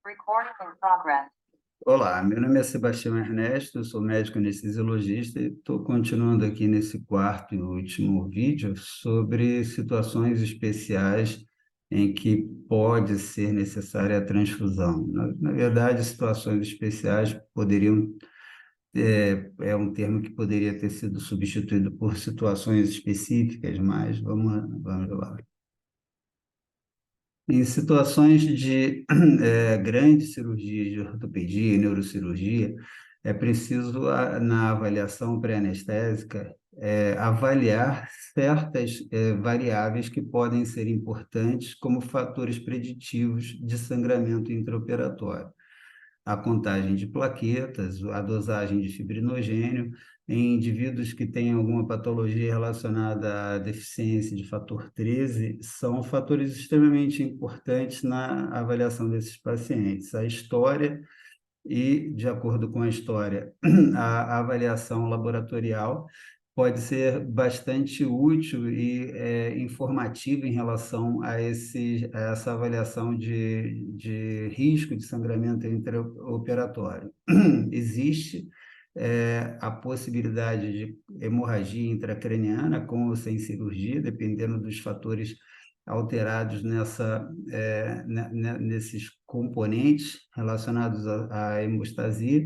Recording in progress. Olá, meu nome é Sebastião Ernesto, eu sou médico anestesiologista e estou continuando aqui nesse quarto e último vídeo sobre situações especiais em que pode ser necessária a transfusão. Na verdade, situações especiais poderiam, é um termo que poderia ter sido substituído por situações específicas, mas vamos lá. Em situações de grandes cirurgias de ortopedia e neurocirurgia, é preciso, na avaliação pré-anestésica, avaliar certas variáveis que podem ser importantes como fatores preditivos de sangramento intraoperatório, a contagem de plaquetas, a dosagem de fibrinogênio em indivíduos que têm alguma patologia relacionada à deficiência de fator 13, são fatores extremamente importantes na avaliação desses pacientes. A história e, de acordo com a história, a avaliação laboratorial pode ser bastante útil e informativa em relação a essa avaliação de risco de sangramento intraoperatório. Existe a possibilidade de hemorragia intracraniana com ou sem cirurgia, dependendo dos fatores alterados nesses componentes relacionados à hemostasia,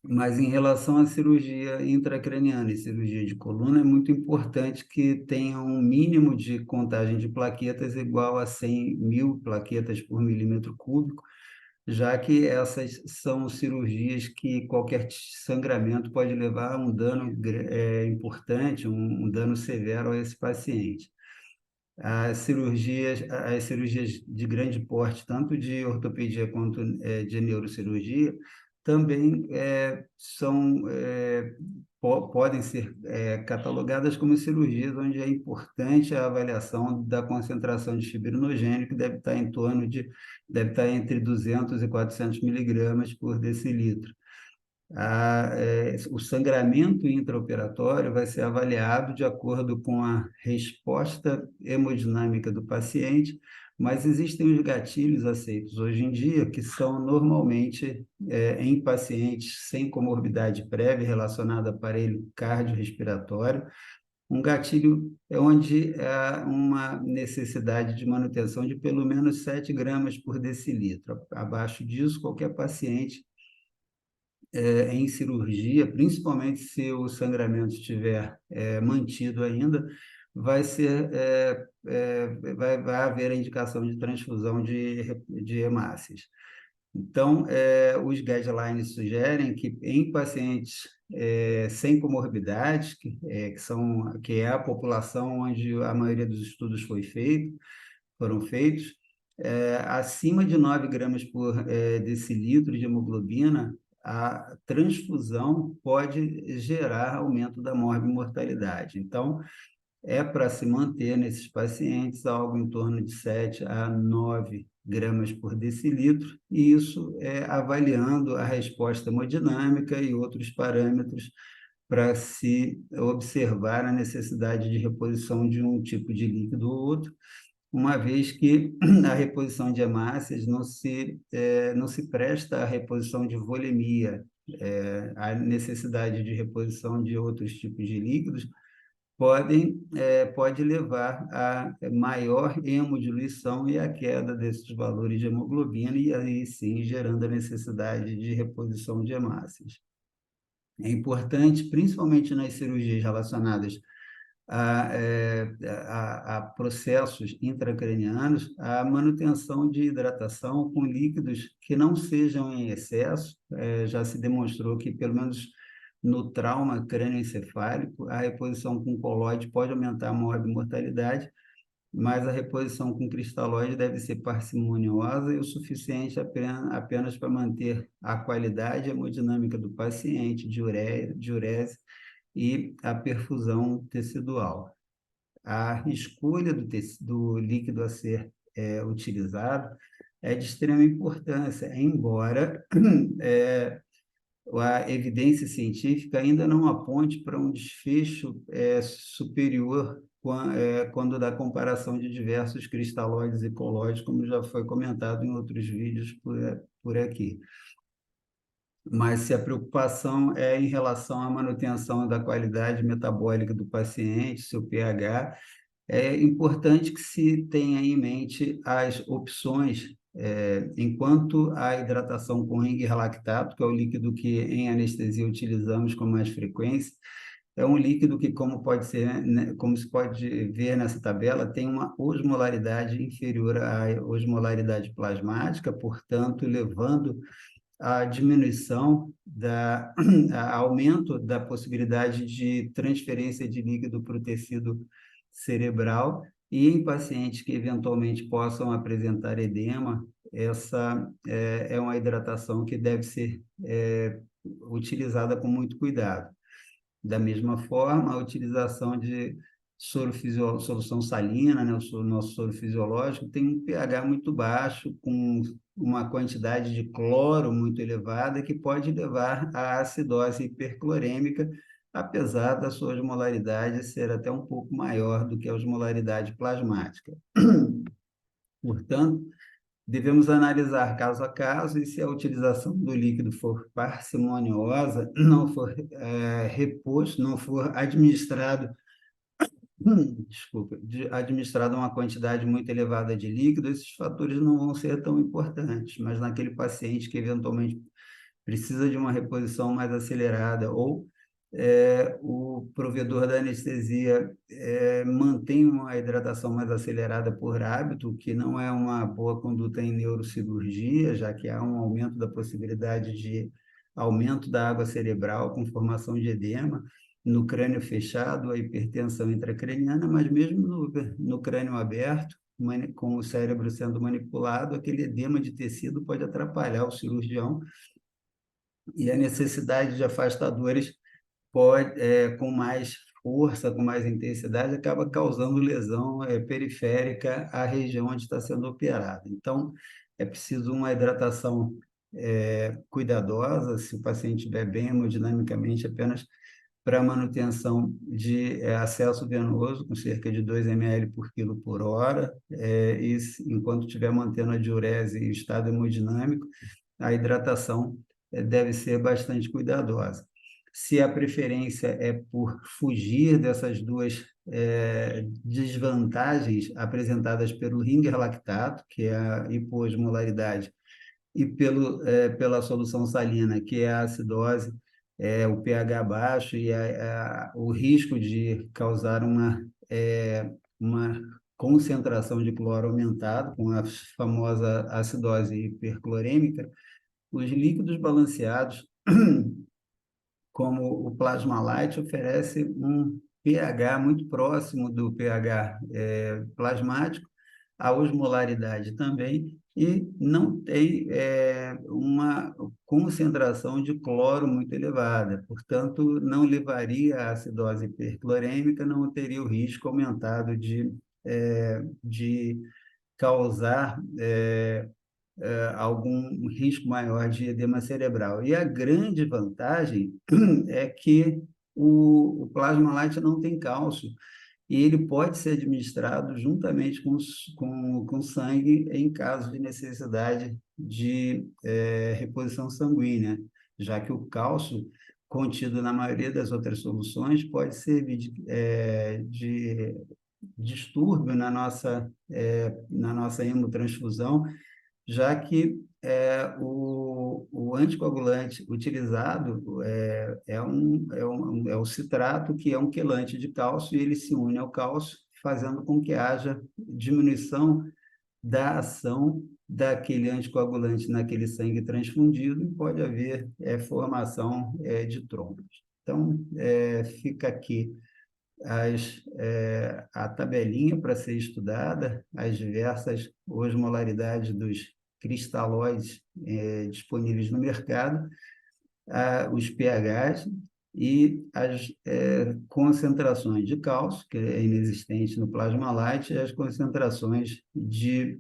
mas em relação à cirurgia intracraniana e cirurgia de coluna, é muito importante que tenha um mínimo de contagem de plaquetas igual a 100.000 plaquetas por milímetro cúbico, já que essas são cirurgias que qualquer sangramento pode levar a um dano importante, um dano severo a esse paciente. As cirurgias de grande porte, tanto de ortopedia quanto de neurocirurgia, também podem ser catalogadas como cirurgias onde é importante a avaliação da concentração de fibrinogênio, que deve estar entre 200 e 400 miligramas por decilitro. O sangramento intraoperatório vai ser avaliado de acordo com a resposta hemodinâmica do paciente, mas existem os gatilhos aceitos hoje em dia, que são normalmente em pacientes sem comorbidade prévia relacionada ao aparelho cardiorrespiratório. Um gatilho é onde há uma necessidade de manutenção de pelo menos 7 gramas por decilitro. Abaixo disso, qualquer paciente em cirurgia, principalmente se o sangramento estiver mantido ainda, vai haver a indicação de transfusão de hemácias. Então, os guidelines sugerem que em pacientes sem comorbidades, que é a população onde a maioria dos estudos foram feitos, acima de 9 gramas por decilitro de hemoglobina, a transfusão pode gerar aumento da morbimortalidade. Então, é para se manter nesses pacientes algo em torno de 7 a 9 gramas por decilitro, e isso é avaliando a resposta hemodinâmica e outros parâmetros para se observar a necessidade de reposição de um tipo de líquido ou outro, uma vez que a reposição de hemácias não se presta à reposição de volemia. A necessidade de reposição de outros tipos de líquidos pode levar a maior hemodiluição e a queda desses valores de hemoglobina, e aí sim gerando a necessidade de reposição de hemácias. É importante, principalmente nas cirurgias relacionadas a processos intracranianos, a manutenção de hidratação com líquidos que não sejam em excesso. Já se demonstrou que, pelo menos no trauma crânioencefálico, a reposição com colóide pode aumentar a morbimortalidade, mas a reposição com cristalóide deve ser parcimoniosa e o suficiente apenas para manter a qualidade hemodinâmica do paciente, diurese e a perfusão tecidual. A escolha do líquido a ser utilizado é de extrema importância, embora a evidência científica ainda não aponte para um desfecho superior quando da comparação de diversos cristalóides e colóides, como já foi comentado em outros vídeos por aqui. Mas se a preocupação é em relação à manutenção da qualidade metabólica do paciente, seu pH, é importante que se tenha em mente as opções, enquanto a hidratação com ringue lactato, que é o líquido que em anestesia utilizamos com mais frequência, é um líquido que, como pode ser, né, como se pode ver nessa tabela, tem uma osmolaridade inferior à osmolaridade plasmática, portanto, levando à diminuição a aumento da possibilidade de transferência de líquido para o tecido cerebral e em pacientes que eventualmente possam apresentar edema, essa é uma hidratação que deve ser utilizada com muito cuidado. Da mesma forma, a utilização de solução salina, né, nosso soro fisiológico, tem um pH muito baixo, com uma quantidade de cloro muito elevada, que pode levar à acidose hiperclorêmica, apesar da sua osmolaridade ser até um pouco maior do que a osmolaridade plasmática. Portanto, devemos analisar caso a caso e se a utilização do líquido for parcimoniosa, não for reposto, não for administrado, desculpa, administrado uma quantidade muito elevada de líquido, esses fatores não vão ser tão importantes, mas naquele paciente que eventualmente precisa de uma reposição mais acelerada ou o provedor da anestesia mantém uma hidratação mais acelerada por hábito, o que não é uma boa conduta em neurocirurgia, já que há um aumento da possibilidade de aumento da água cerebral com formação de edema no crânio fechado, a hipertensão intracraniana, mas mesmo no crânio aberto, com o cérebro sendo manipulado, aquele edema de tecido pode atrapalhar o cirurgião e a necessidade de afastadores com mais força, com mais intensidade, acaba causando lesão periférica à região onde está sendo operado. Então, é preciso uma hidratação cuidadosa, se o paciente estiver bem hemodinamicamente, apenas para manutenção de acesso venoso, com cerca de 2 ml por quilo por hora, e enquanto estiver mantendo a diurese e o estado hemodinâmico, a hidratação deve ser bastante cuidadosa. Se a preferência é por fugir dessas duas desvantagens apresentadas pelo Ringer lactato, que é a hipoosmolaridade, e pela solução salina, que é a acidose, o pH baixo e o risco de causar uma concentração de cloro aumentado, com a famosa acidose hiperclorêmica, os líquidos balanceados, como o Plasma Light, oferece um pH muito próximo do pH plasmático, a osmolaridade também, e não tem uma concentração de cloro muito elevada, portanto, não levaria à acidose hiperclorêmica, não teria o risco aumentado de causar algum risco maior de edema cerebral. E a grande vantagem é que o plasma light não tem cálcio, e ele pode ser administrado juntamente com sangue em caso de necessidade de reposição sanguínea, já que o cálcio contido na maioria das outras soluções pode servir de distúrbio na nossa hemotransfusão, já que o anticoagulante utilizado é o citrato, que é um quelante de cálcio, e ele se une ao cálcio, fazendo com que haja diminuição da ação daquele anticoagulante naquele sangue transfundido, e pode haver formação de trombos. Então, fica aqui a tabelinha para ser estudada, as diversas osmolaridades dos cristalóides disponíveis no mercado, os pHs e as concentrações de cálcio, que é inexistente no plasma light, e as concentrações de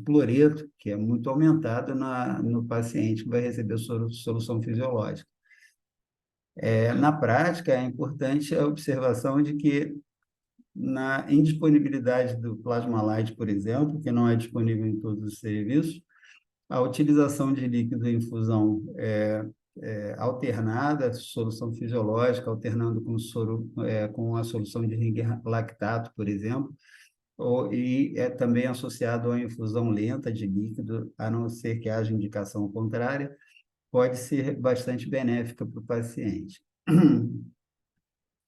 cloreto, que é muito aumentada no paciente que vai receber solução fisiológica. Na prática, é importante a observação de que na indisponibilidade do Plasma Light, por exemplo, que não é disponível em todos os serviços, a utilização de líquido em infusão alternada, solução fisiológica, alternando com com a solução de ringue lactato, por exemplo, e é também associado à infusão lenta de líquido, a não ser que haja indicação contrária, pode ser bastante benéfica para o paciente.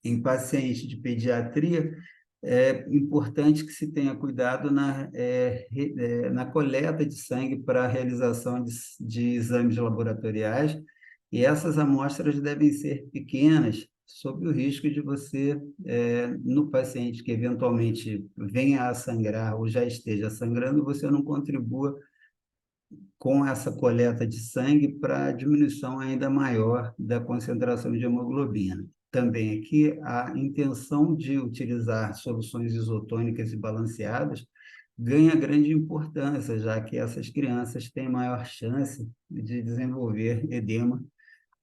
Em pacientes de pediatria, é importante que se tenha cuidado na coleta de sangue para a realização de exames laboratoriais, e essas amostras devem ser pequenas, sob o risco de você, no paciente que eventualmente venha a sangrar ou já esteja sangrando, você não contribua com essa coleta de sangue para a diminuição ainda maior da concentração de hemoglobina. Também aqui, a intenção de utilizar soluções isotônicas e balanceadas ganha grande importância, já que essas crianças têm maior chance de desenvolver edema,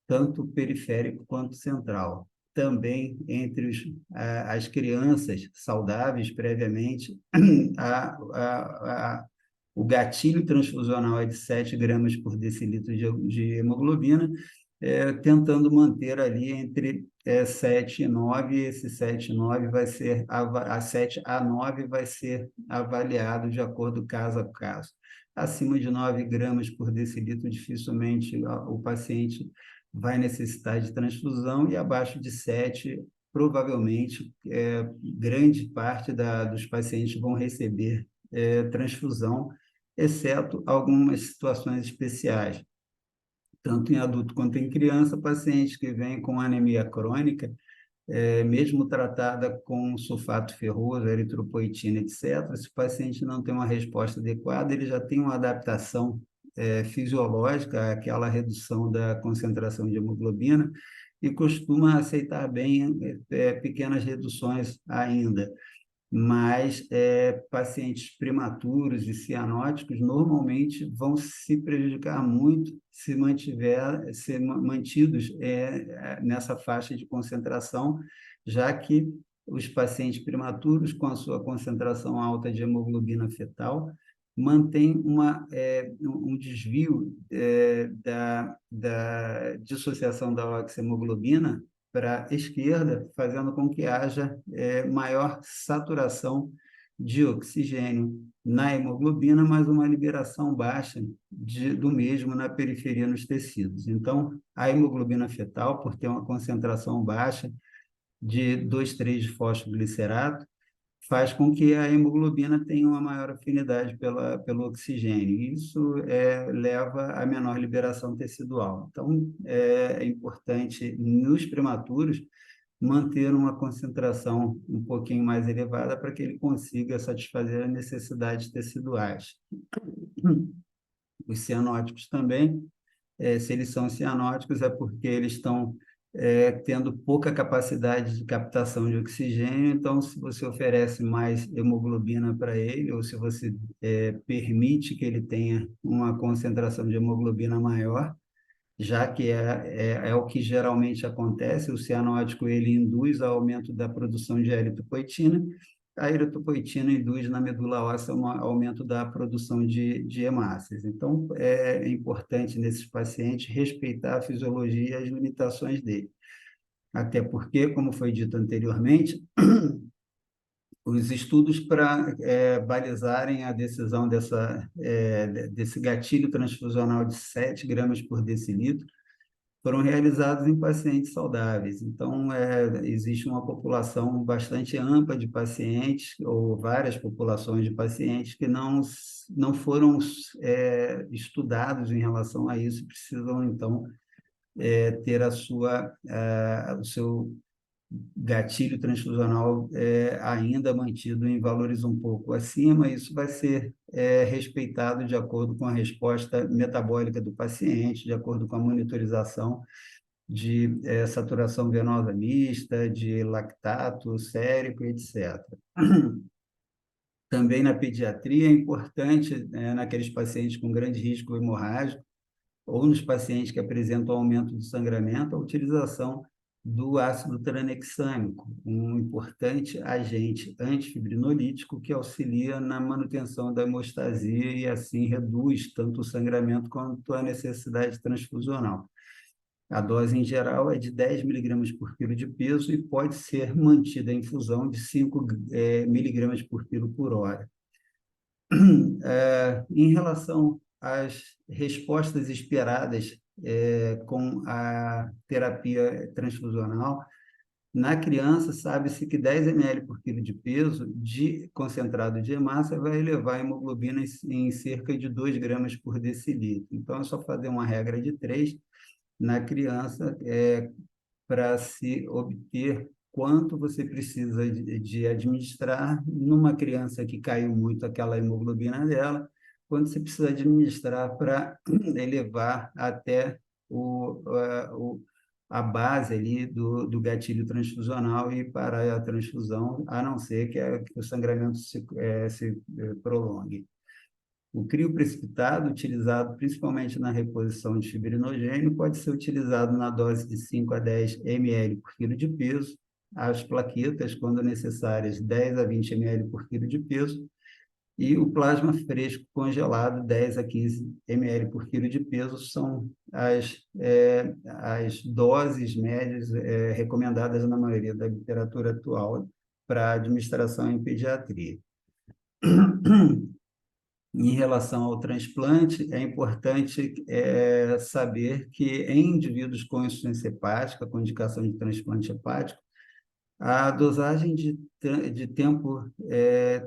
tanto periférico quanto central. Também entre as crianças saudáveis previamente, o gatilho transfusional é de 7 gramas por decilitro de hemoglobina, tentando manter ali entre 7 e 9, esse 7 e 9 vai ser, a 7 a 9 vai ser avaliado de acordo caso a caso. Acima de 9 gramas por decilitro, dificilmente o paciente vai necessitar de transfusão, e abaixo de 7, provavelmente, grande parte dos pacientes vão receber transfusão, exceto algumas situações especiais. Tanto em adulto quanto em criança, pacientes que vêm com anemia crônica, mesmo tratada com sulfato ferroso, eritropoetina, etc., se o paciente não tem uma resposta adequada, ele já tem uma adaptação fisiológica àquela redução da concentração de hemoglobina e costuma aceitar bem pequenas reduções ainda. Mas pacientes prematuros e cianóticos normalmente vão se prejudicar muito se ser mantidos nessa faixa de concentração, já que os pacientes prematuros com a sua concentração alta de hemoglobina fetal mantêm um desvio da dissociação da oxihemoglobina para a esquerda, fazendo com que haja maior saturação de oxigênio na hemoglobina, mas uma liberação baixa do mesmo na periferia nos tecidos. Então, a hemoglobina fetal, por ter uma concentração baixa de 2,3 de fosfoglicerato, faz com que a hemoglobina tenha uma maior afinidade pelo oxigênio. E isso leva a menor liberação tecidual. Então, é importante, nos prematuros, manter uma concentração um pouquinho mais elevada para que ele consiga satisfazer as necessidades teciduais. Os cianóticos também, se eles são cianóticos, é porque eles estão tendo pouca capacidade de captação de oxigênio. Então, se você oferece mais hemoglobina para ele, ou se você permite que ele tenha uma concentração de hemoglobina maior, já que é o que geralmente acontece, o cianótico ele induz ao aumento da produção de eritropoetina, a eritropoetina induz na medula óssea um aumento da produção de hemácias. Então, é importante nesses pacientes respeitar a fisiologia e as limitações dele. Até porque, como foi dito anteriormente, os estudos para balizarem a decisão desse gatilho transfusional de 7 gramas por decilitro foram realizados em pacientes saudáveis. Então, existe uma população bastante ampla de pacientes, ou várias populações de pacientes, que não foram estudados em relação a isso, precisam, então, ter o seu gatilho transfusional ainda mantido em valores um pouco acima. Isso vai ser respeitado de acordo com a resposta metabólica do paciente, de acordo com a monitorização de saturação venosa mista, de lactato sérico, etc. Também na pediatria é importante, naqueles pacientes com grande risco hemorrágico, ou nos pacientes que apresentam aumento do sangramento, a utilização do ácido tranexâmico, um importante agente antifibrinolítico que auxilia na manutenção da hemostasia e assim reduz tanto o sangramento quanto a necessidade transfusional. A dose em geral é de 10 miligramas por quilo de peso e pode ser mantida em infusão de 5 miligramas por quilo por hora. Em relação às respostas esperadas com a terapia transfusional, na criança, sabe-se que 10 ml por quilo de peso de concentrado de hemácia vai elevar a hemoglobina em cerca de 2 gramas por decilitro. Então, é só fazer uma regra de 3 na criança para se obter quanto você precisa de administrar numa criança que caiu muito aquela hemoglobina dela, quanto você precisa administrar para elevar até a base ali do gatilho transfusional e parar a transfusão, a não ser que o sangramento se prolongue. O crio precipitado, utilizado principalmente na reposição de fibrinogênio, pode ser utilizado na dose de 5 a 10 ml por quilo de peso, as plaquetas, quando necessárias, 10 a 20 ml por quilo de peso, e o plasma fresco congelado, 10 a 15 ml por quilo de peso, são as doses médias recomendadas na maioria da literatura atual para administração em pediatria. Em relação ao transplante, é importante saber que em indivíduos com insuficiência hepática, com indicação de transplante hepático, a dosagem de tempo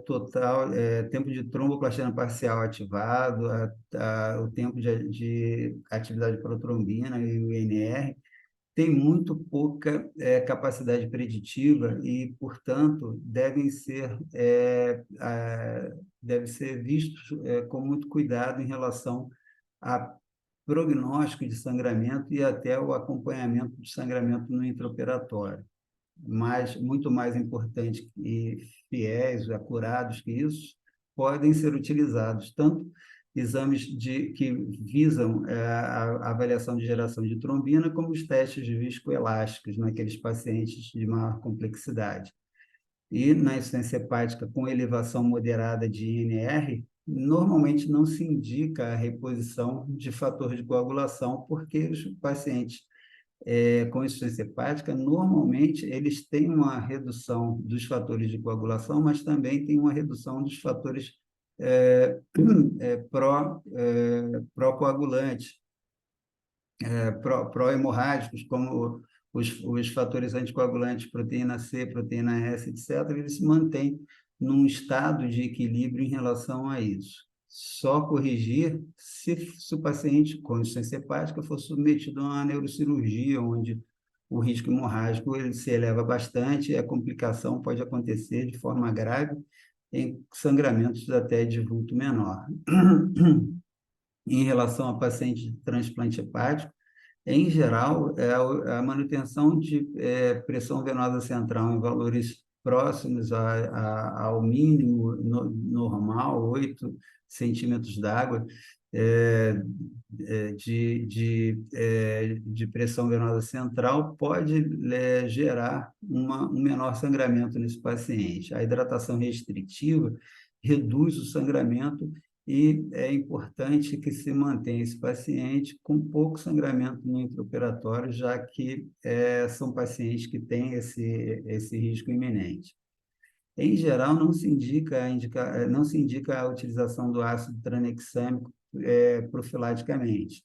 total, tempo de tromboplastina parcial ativado, o tempo de atividade protrombina e o INR, tem muito pouca capacidade preditiva e, portanto, devem ser vistos com muito cuidado em relação a prognóstico de sangramento e até o acompanhamento de sangramento no intraoperatório. Mas, muito mais importante e fiéis, acurados que isso, podem ser utilizados tanto exames que visam a avaliação de geração de trombina, como os testes de viscoelásticos naqueles pacientes de maior complexidade. E na insuficiência hepática com elevação moderada de INR, normalmente não se indica a reposição de fator de coagulação, porque os pacientes com insuficiência hepática, normalmente eles têm uma redução dos fatores de coagulação, mas também tem uma redução dos fatores pró-coagulantes, pró-hemorrágicos, como os fatores anticoagulantes, proteína C, proteína S, etc., eles se mantêm num estado de equilíbrio em relação a isso. Só corrigir se o paciente com insuficiência hepática for submetido a uma neurocirurgia, onde o risco hemorrágico ele se eleva bastante e a complicação pode acontecer de forma grave em sangramentos até de vulto menor. Em relação a pacientes de transplante hepático, em geral, a manutenção de pressão venosa central em valores próximos ao mínimo normal, 8 centímetros d'água de pressão venosa central, pode gerar um menor sangramento nesse paciente. A hidratação restritiva reduz o sangramento e é importante que se mantenha esse paciente com pouco sangramento no intraoperatório, já que são pacientes que têm esse risco iminente. Em geral, não se indica a utilização do ácido tranexâmico profilaticamente.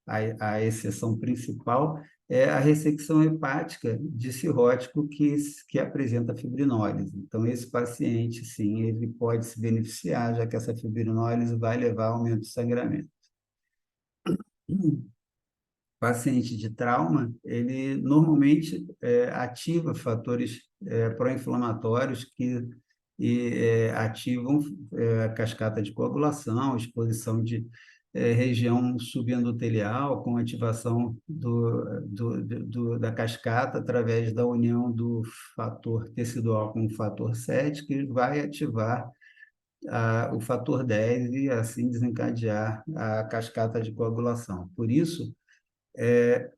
A exceção principal é a ressecção hepática de cirrótico que apresenta fibrinólise. Então, esse paciente, sim, ele pode se beneficiar, já que essa fibrinólise vai levar ao aumento do sangramento. Paciente de trauma, ele normalmente ativa fatores pró-inflamatórios que ativam a cascata de coagulação, exposição de região subendotelial, com ativação da cascata através da união do fator tecidual com o fator 7, que vai ativar o fator 10 e assim desencadear a cascata de coagulação. Por isso, É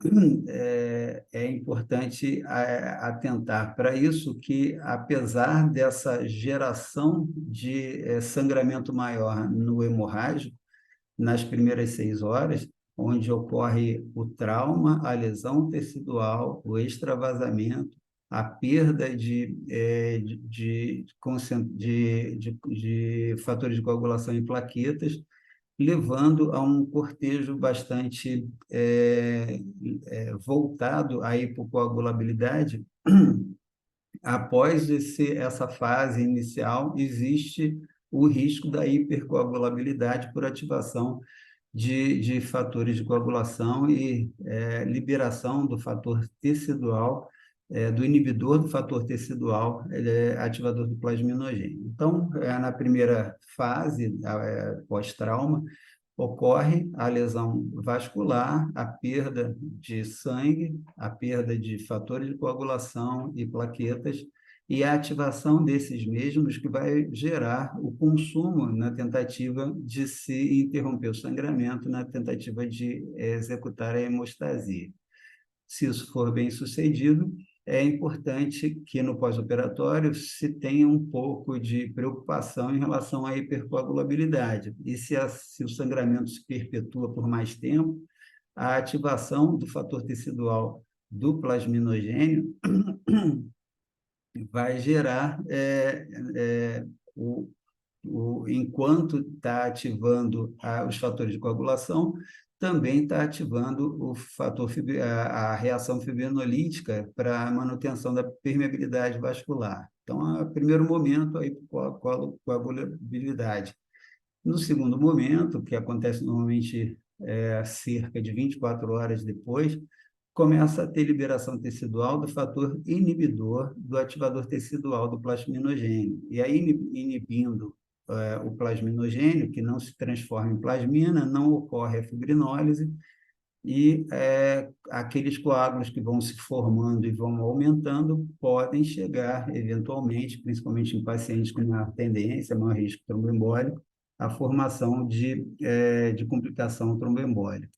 importante atentar para isso, que apesar dessa geração de sangramento maior no hemorrágico, nas primeiras 6 horas, onde ocorre o trauma, a lesão tecidual, o extravasamento, a perda de fatores de coagulação em plaquetas, levando a um cortejo bastante voltado à hipocoagulabilidade. Após essa fase inicial, existe o risco da hipercoagulabilidade por ativação de fatores de coagulação e liberação do fator tecidual, do inibidor do fator tecidual, ativador do plasminogênio. Então, na primeira fase, pós-trauma, ocorre a lesão vascular, a perda de sangue, a perda de fatores de coagulação e plaquetas, e a ativação desses mesmos que vai gerar o consumo na tentativa de se interromper o sangramento, na tentativa de executar a hemostasia. Se isso for bem sucedido, é importante que no pós-operatório se tenha um pouco de preocupação em relação à hipercoagulabilidade. E se o sangramento se perpetua por mais tempo, a ativação do fator tecidual do plasminogênio vai gerar, enquanto está ativando os fatores de coagulação, também está ativando a reação fibrinolítica para a manutenção da permeabilidade vascular. Então, no primeiro momento, a hipocoagulabilidade. No segundo momento, que acontece normalmente cerca de 24 horas depois, começa a ter liberação tecidual do fator inibidor do ativador tecidual do plasminogênio. E aí, inibindo o plasminogênio, que não se transforma em plasmina, não ocorre a fibrinólise, e aqueles coágulos que vão se formando e vão aumentando podem chegar, eventualmente, principalmente em pacientes com maior tendência, maior risco tromboembólico, à formação de complicação tromboembólica.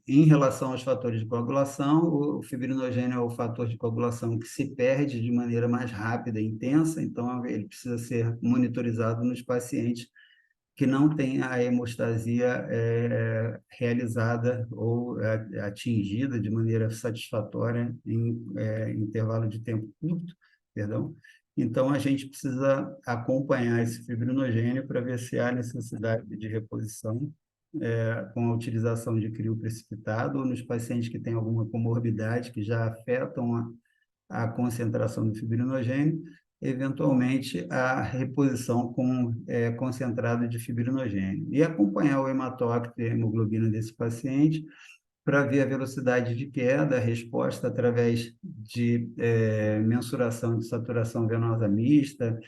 Em relação aos fatores de coagulação, o fibrinogênio é o fator de coagulação que se perde de maneira mais rápida e intensa, então ele precisa ser monitorizado nos pacientes que não têm a hemostasia realizada ou atingida de maneira satisfatória em intervalo de tempo curto, perdão. Então, a gente precisa acompanhar esse fibrinogênio para ver se há necessidade de reposição com a utilização de crio precipitado, ou nos pacientes que têm alguma comorbidade que já afetam a concentração do fibrinogênio, eventualmente a reposição com concentrado de fibrinogênio. E acompanhar o hematócrito e a hemoglobina desse paciente para ver a velocidade de queda, a resposta através de mensuração de saturação venosa mista,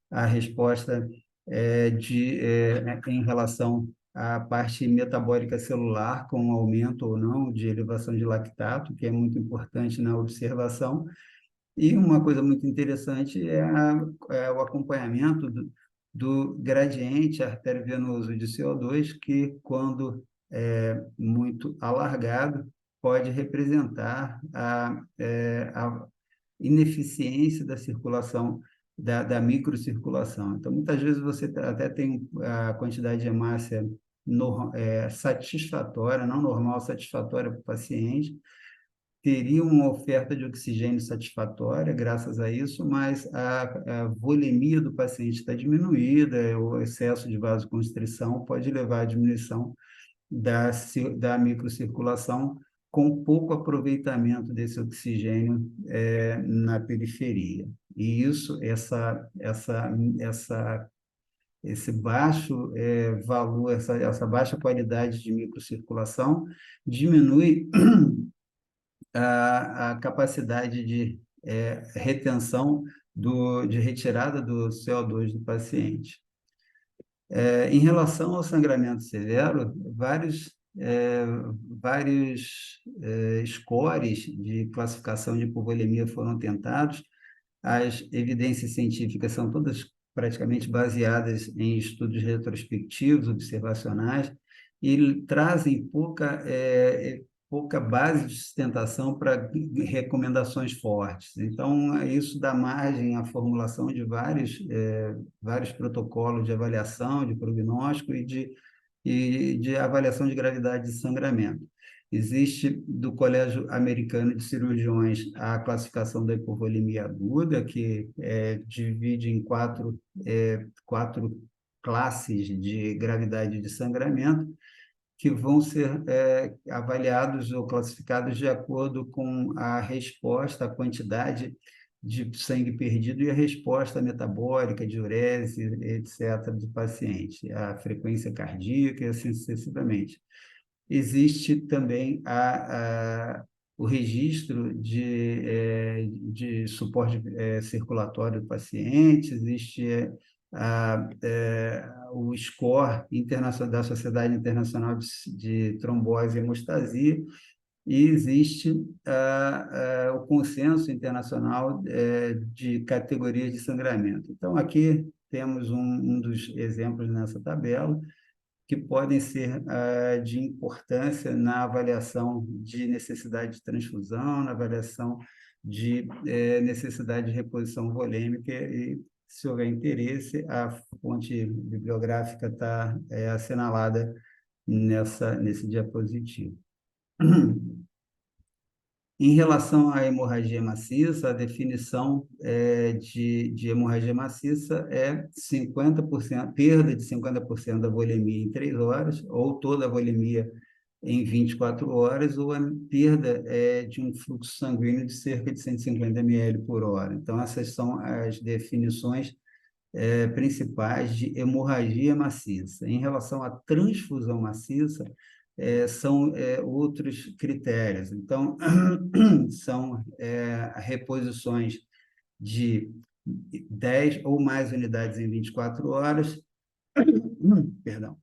a resposta em relação à parte metabólica celular, com aumento ou não de elevação de lactato, que é muito importante na observação. E uma coisa muito interessante é o acompanhamento do gradiente arteriovenoso de CO2, que, quando muito alargado, pode representar a ineficiência da circulação, da microcirculação. Então, muitas vezes você até tem a quantidade de hemácia satisfatória, não normal, satisfatória para o paciente, teria uma oferta de oxigênio satisfatória graças a isso, mas a volemia do paciente está diminuída, o excesso de vasoconstrição pode levar à diminuição da microcirculação, com pouco aproveitamento desse oxigênio na periferia. E esse baixo valor, essa baixa qualidade de microcirculação diminui a capacidade de retenção de retirada do CO2 do paciente. Em relação ao sangramento severo, vários scores de classificação de hipovolemia foram tentados. As evidências científicas são todas praticamente baseadas em estudos retrospectivos, observacionais, e trazem pouca base de sustentação para recomendações fortes. Então, isso dá margem à formulação de vários protocolos de avaliação, de prognóstico e de avaliação de gravidade de sangramento. Existe, do Colégio Americano de Cirurgiões, a classificação da hipovolemia aguda, que divide em quatro classes de gravidade de sangramento, que vão ser avaliados ou classificados de acordo com a resposta, a quantidade de sangue perdido e a resposta metabólica, diurese, etc., do paciente, a frequência cardíaca e assim sucessivamente. Existe também o registro de suporte circulatório do paciente, existe o score internacional da Sociedade Internacional de Trombose e Hemostasia, e existe o consenso internacional de categorias de sangramento. Então, aqui temos um dos exemplos nessa tabela, que podem ser de importância na avaliação de necessidade de transfusão, na avaliação de necessidade de reposição volêmica e, se houver interesse, a fonte bibliográfica está assinalada nesse diapositivo. Em relação à hemorragia maciça, a definição de hemorragia maciça é 50%, perda de 50% da volemia em 3 horas, ou toda a volemia em 24 horas, ou a perda de um fluxo sanguíneo de cerca de 150 ml por hora. Então, essas são as definições principais de hemorragia maciça. Em relação à transfusão maciça, são outros critérios. Então, são reposições de 10 ou mais unidades em 24 horas, perdão,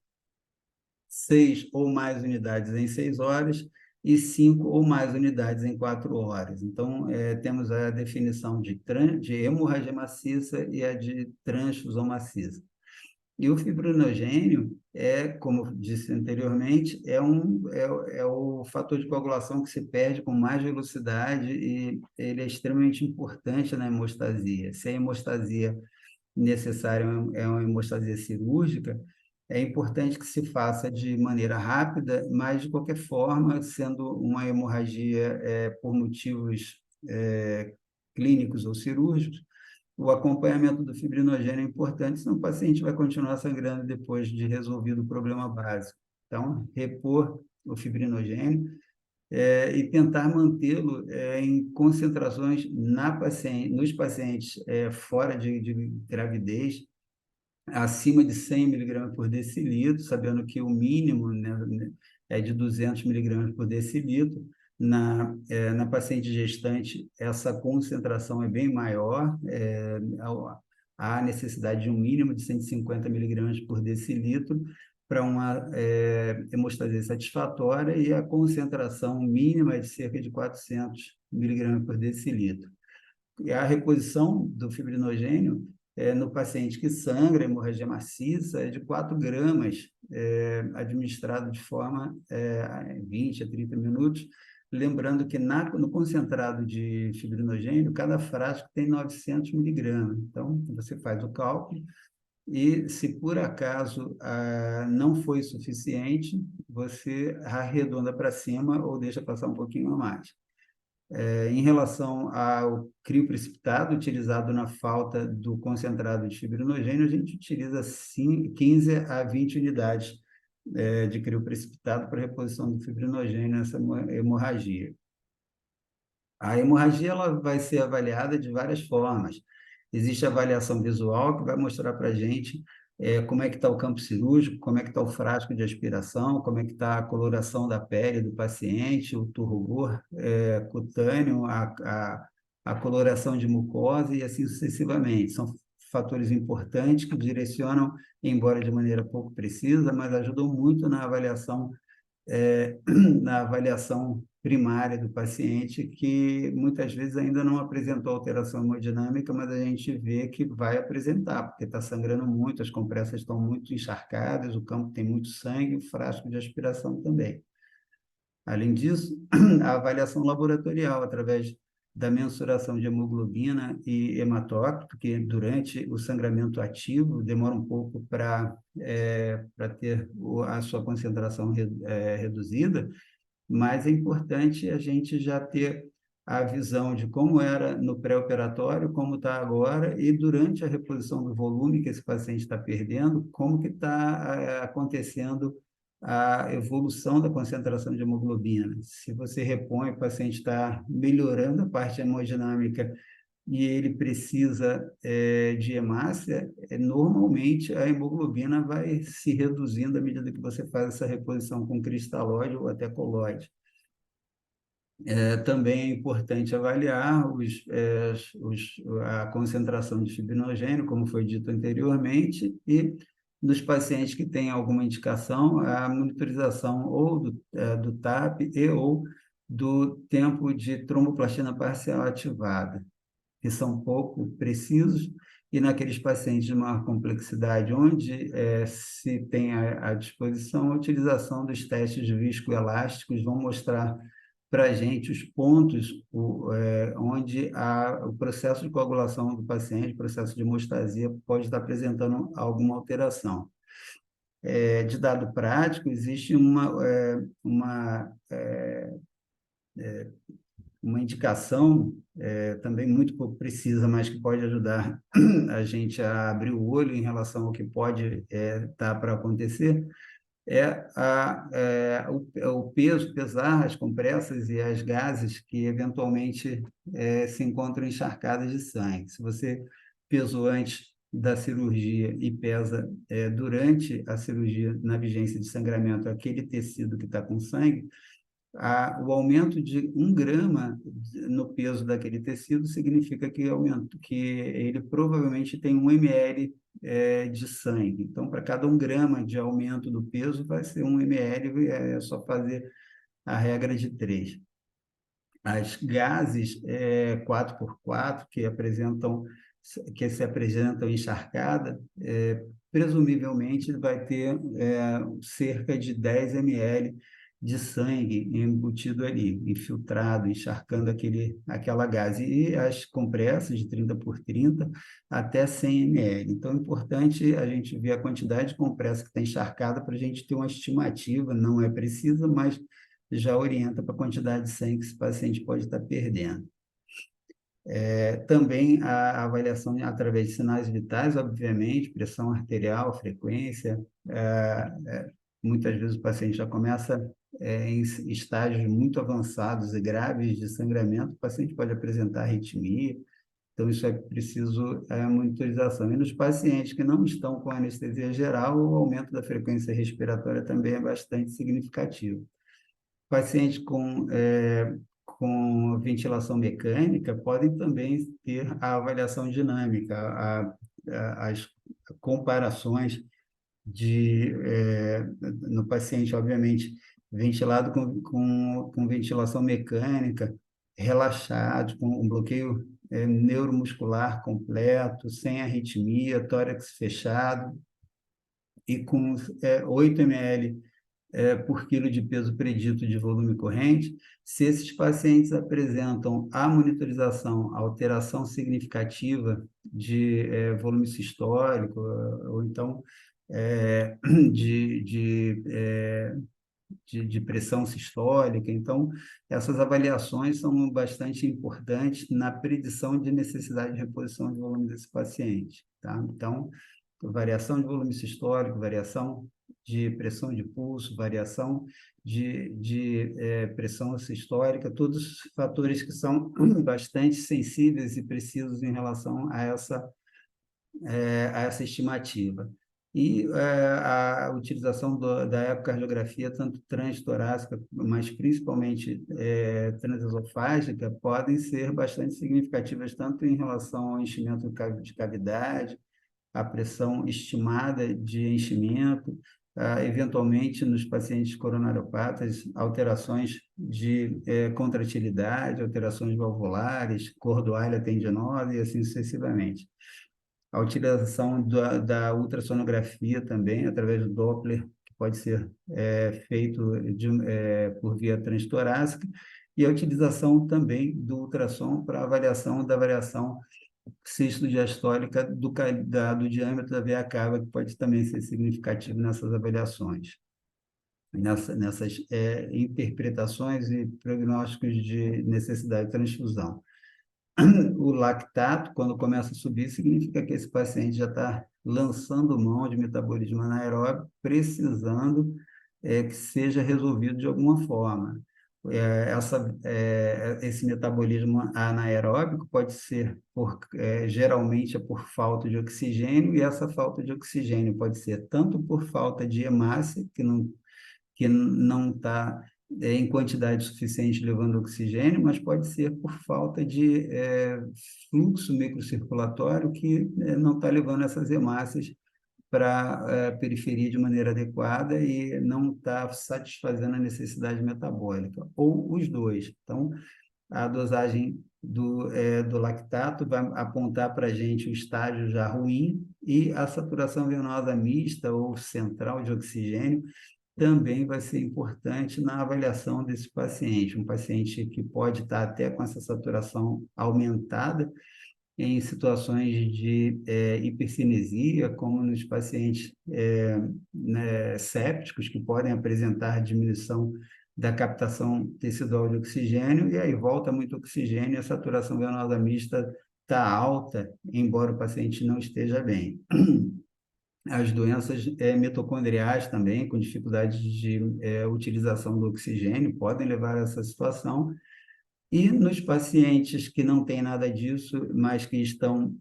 6 ou mais unidades em 6 horas e 5 ou mais unidades em 4 horas. Então, temos a definição de hemorragia maciça e a de transfusão maciça. E o fibrinogênio como eu disse anteriormente, o fator de coagulação que se perde com mais velocidade e ele é extremamente importante na hemostasia. Se a hemostasia necessária é uma hemostasia cirúrgica, é importante que se faça de maneira rápida, mas, de qualquer forma, sendo uma hemorragia por motivos clínicos ou cirúrgicos, o acompanhamento do fibrinogênio é importante, senão o paciente vai continuar sangrando depois de resolvido o problema básico. Então, repor o fibrinogênio e tentar mantê-lo em concentrações nos pacientes fora de gravidez, acima de 100 miligramas por decilitro, sabendo que o mínimo, né, é de 200 miligramas por decilitro. Na paciente gestante, essa concentração é bem maior, há necessidade de um mínimo de 150 miligramas por decilitro para uma hemostasia satisfatória, e a concentração mínima é de cerca de 400 miligramas por decilitro. E a reposição do fibrinogênio no paciente que sangra, hemorragia maciça, é de 4 gramas, administrado de forma 20 a 30 minutos, lembrando que no concentrado de fibrinogênio, cada frasco tem 900 miligramas. Então, você faz o cálculo e, se por acaso não foi suficiente, você arredonda para cima ou deixa passar um pouquinho a mais. Em relação ao crio precipitado, utilizado na falta do concentrado de fibrinogênio, a gente utiliza 15 a 20 unidades de crio precipitado para reposição do fibrinogênio nessa hemorragia. A hemorragia ela vai ser avaliada de várias formas. Existe a avaliação visual, que vai mostrar para a gente como é que está o campo cirúrgico, como é que está o frasco de aspiração, como é que está a coloração da pele do paciente, o turgor cutâneo, a coloração de mucosa e assim sucessivamente. São fatores importantes que direcionam, embora de maneira pouco precisa, mas ajudam muito na avaliação primária do paciente, que muitas vezes ainda não apresentou alteração hemodinâmica, mas a gente vê que vai apresentar, porque está sangrando muito, as compressas estão muito encharcadas, o campo tem muito sangue, o frasco de aspiração também. Além disso, a avaliação laboratorial, através da mensuração de hemoglobina e hematócrito, que durante o sangramento ativo demora um pouco para ter a sua concentração reduzida, mas é importante a gente já ter a visão de como era no pré-operatório, como está agora, e durante a reposição do volume que esse paciente está perdendo, como que está acontecendo a evolução da concentração de hemoglobina. Se você repõe, o paciente está melhorando a parte hemodinâmica e ele precisa de hemácia, normalmente a hemoglobina vai se reduzindo à medida que você faz essa reposição com cristalóide ou até colóide. Também é importante avaliar a concentração de fibrinogênio, como foi dito anteriormente, e nos pacientes que têm alguma indicação, a monitorização ou do TAP e ou do tempo de tromboplastina parcial ativada, que são pouco precisos, e naqueles pacientes de maior complexidade, onde se tem à disposição a utilização dos testes viscoelásticos, vão mostrar para a gente os pontos onde o processo de coagulação do paciente, o processo de hemostasia, pode estar apresentando alguma alteração. De dado prático, existe uma indicação também muito pouco precisa, mas que pode ajudar a gente a abrir o olho em relação ao que pode estar para acontecer, o peso, pesar as compressas e as gases que eventualmente se encontram encharcadas de sangue. Se você pesou antes da cirurgia e pesa durante a cirurgia, na vigência de sangramento, aquele tecido que está com sangue, o aumento de 1 grama no peso daquele tecido significa que ele provavelmente tem 1 ml de sangue. Então, para cada 1 grama de aumento do peso, vai ser 1 ml, é só fazer a regra de 3. As gases 4x4, que se apresentam encharcada, presumivelmente vai ter cerca de 10 ml de sangue embutido ali, infiltrado, encharcando aquela gase. E as compressas de 30x30 até 100 ml. Então, é importante a gente ver a quantidade de compressa que está encharcada para a gente ter uma estimativa, não é precisa, mas já orienta para a quantidade de sangue que esse paciente pode estar perdendo. Também a avaliação através de sinais vitais, obviamente, pressão arterial, frequência. Muitas vezes o paciente já começa em estágios muito avançados e graves de sangramento, o paciente pode apresentar arritmia, então isso é preciso monitorização. E nos pacientes que não estão com anestesia geral, o aumento da frequência respiratória também é bastante significativo. Pacientes com ventilação mecânica podem também ter a avaliação dinâmica, as comparações no paciente, obviamente, ventilado com ventilação mecânica, relaxado, com um bloqueio neuromuscular completo, sem arritmia, tórax fechado, e com 8 ml por quilo de peso predito de volume corrente. Se esses pacientes apresentam a monitorização, a alteração significativa de volume sistólico, ou então de pressão sistólica. Então, essas avaliações são bastante importantes na predição de necessidade de reposição de volume desse paciente. Tá? Então, variação de volume sistólico, variação de pressão de pulso, variação de pressão sistólica, todos fatores que são bastante sensíveis e precisos em relação a essa estimativa. E a utilização da ecocardiografia, tanto transtorácica, mas principalmente transesofágica, podem ser bastante significativas, tanto em relação ao enchimento de cavidade, a pressão estimada de enchimento, eventualmente, nos pacientes coronariopatas, alterações de contratilidade, alterações valvulares, cordoalha tendinosa e assim sucessivamente. A utilização da ultrassonografia também, através do Doppler, que pode ser feito por via transtorácica, e a utilização também do ultrassom para avaliação da variação cisto-diastólica do diâmetro da veia cava, que pode também ser significativo nessas avaliações, nessas interpretações e prognósticos de necessidade de transfusão. O lactato, quando começa a subir, significa que esse paciente já está lançando mão de metabolismo anaeróbico, precisando que seja resolvido de alguma forma. Esse metabolismo anaeróbico pode ser, geralmente, por falta de oxigênio, e essa falta de oxigênio pode ser tanto por falta de hemácia, que não está em quantidade suficiente levando oxigênio, mas pode ser por falta de fluxo microcirculatório que não está levando essas hemácias para a periferia de maneira adequada e não está satisfazendo a necessidade metabólica, ou os dois. Então, a dosagem do lactato vai apontar para a gente o estágio já ruim, e a saturação venosa mista ou central de oxigênio também vai ser importante na avaliação desse paciente. Um paciente que pode estar até com essa saturação aumentada em situações de hipercinesia, como nos pacientes né, sépticos, que podem apresentar diminuição da captação tecidual de oxigênio, e aí volta muito oxigênio e a saturação venosa mista está alta, embora o paciente não esteja bem. As doenças mitocondriais também, com dificuldade de utilização do oxigênio, podem levar a essa situação. E nos pacientes que não têm nada disso, mas que estão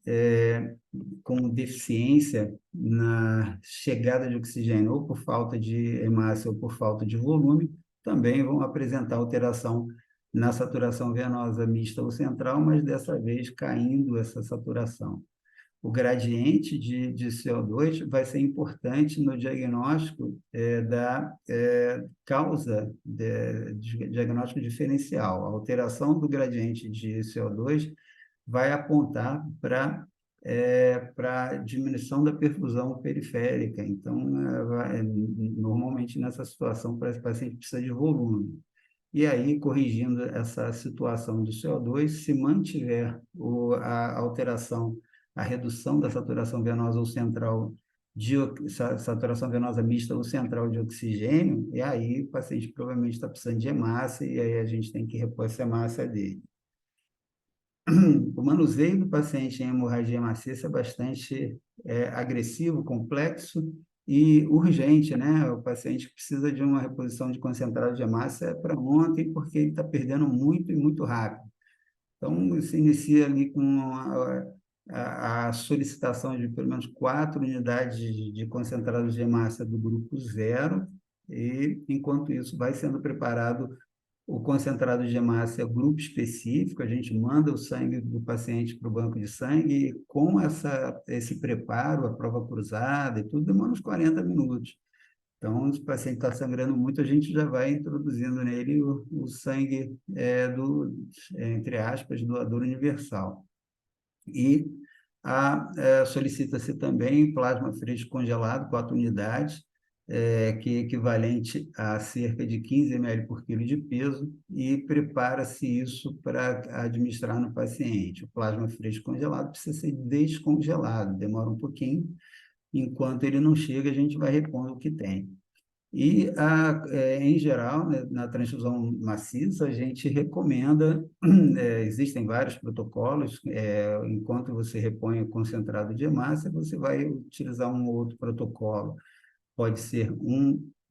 com deficiência na chegada de oxigênio, ou por falta de hemácia ou por falta de volume, também vão apresentar alteração na saturação venosa mista ou central, mas dessa vez caindo essa saturação. O gradiente de CO2 vai ser importante no diagnóstico da causa de diagnóstico diferencial. A alteração do gradiente de CO2 vai apontar para a diminuição da perfusão periférica. Então, normalmente nessa situação, para esse paciente precisa de volume. E aí, corrigindo essa situação do CO2, se mantiver a alteração, a redução da saturação venosa ou central saturação venosa mista ou central de oxigênio, e aí o paciente provavelmente está precisando de hemácia, e aí a gente tem que repor essa hemácia dele. O manuseio do paciente em hemorragia maciça é bastante agressivo, complexo e urgente, né? O paciente que precisa de uma reposição de concentrado de hemácia para ontem, porque ele está perdendo muito e muito rápido. Então, se inicia ali com a solicitação de pelo menos 4 unidades de concentrados de hemácia do grupo 0, e, enquanto isso, vai sendo preparado o concentrado de hemácia grupo específico. A gente manda o sangue do paciente para o banco de sangue, e com esse preparo, a prova cruzada e tudo, demora uns 40 minutos. Então, se o paciente está sangrando muito, a gente já vai introduzindo nele o sangue entre aspas, doador universal. E solicita-se também plasma fresco congelado, 4 unidades, que é equivalente a cerca de 15 ml por quilo de peso, e prepara-se isso para administrar no paciente. O plasma fresco congelado precisa ser descongelado, demora um pouquinho. Enquanto ele não chega, a gente vai repondo o que tem. E, em geral, né, na transfusão maciça, a gente recomenda, existem vários protocolos, enquanto você repõe o concentrado de hemácia, você vai utilizar um ou outro protocolo. Pode ser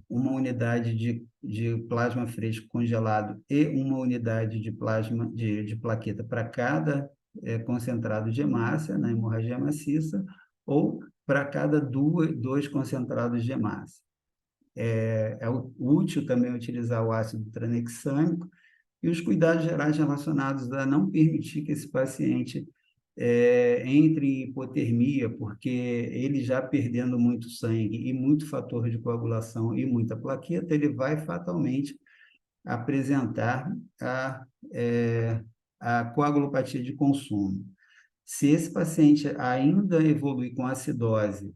uma unidade de plasma fresco congelado e uma unidade de plasma de plaqueta para cada concentrado de hemácia na hemorragia maciça, ou para cada dois concentrados de hemácia. É útil também utilizar o ácido tranexâmico, e os cuidados gerais relacionados a não permitir que esse paciente entre em hipotermia, porque ele já perdendo muito sangue e muito fator de coagulação e muita plaqueta, ele vai fatalmente apresentar é, a coagulopatia de consumo. Se esse paciente ainda evolui com acidose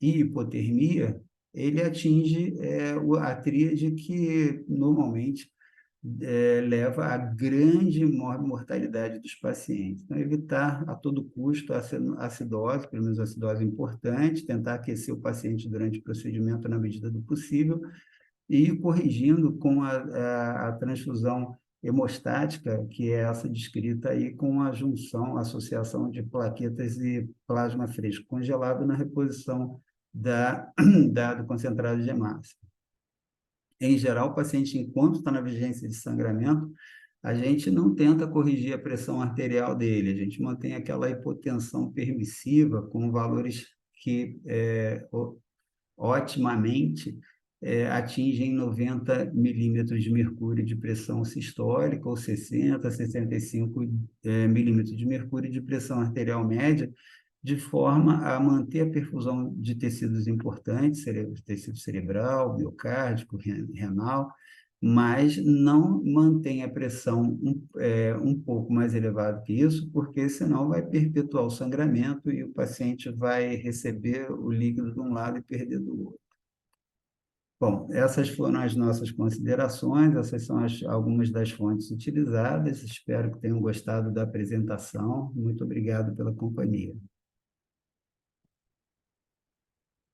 e hipotermia, ele atinge a tríade que normalmente leva à grande mortalidade dos pacientes. Então, evitar a todo custo a acidose, pelo menos a acidose importante, tentar aquecer o paciente durante o procedimento na medida do possível e ir corrigindo com a transfusão hemostática, que é essa descrita aí com a junção, a associação de plaquetas e plasma fresco congelado na reposição do concentrado de hemácia. Em geral, o paciente, enquanto está na vigência de sangramento, a gente não tenta corrigir a pressão arterial dele, a gente mantém aquela hipotensão permissiva com valores que otimamente atingem 90 milímetros de mercúrio de pressão sistólica ou 60, 65 milímetros de mercúrio de pressão arterial média, de forma a manter a perfusão de tecidos importantes, tecido cerebral, miocárdico, renal, mas não mantém a pressão um pouco mais elevada que isso, porque senão vai perpetuar o sangramento e o paciente vai receber o líquido de um lado e perder do outro. Bom, essas foram as nossas considerações, essas são algumas das fontes utilizadas. Espero que tenham gostado da apresentação. Muito obrigado pela companhia.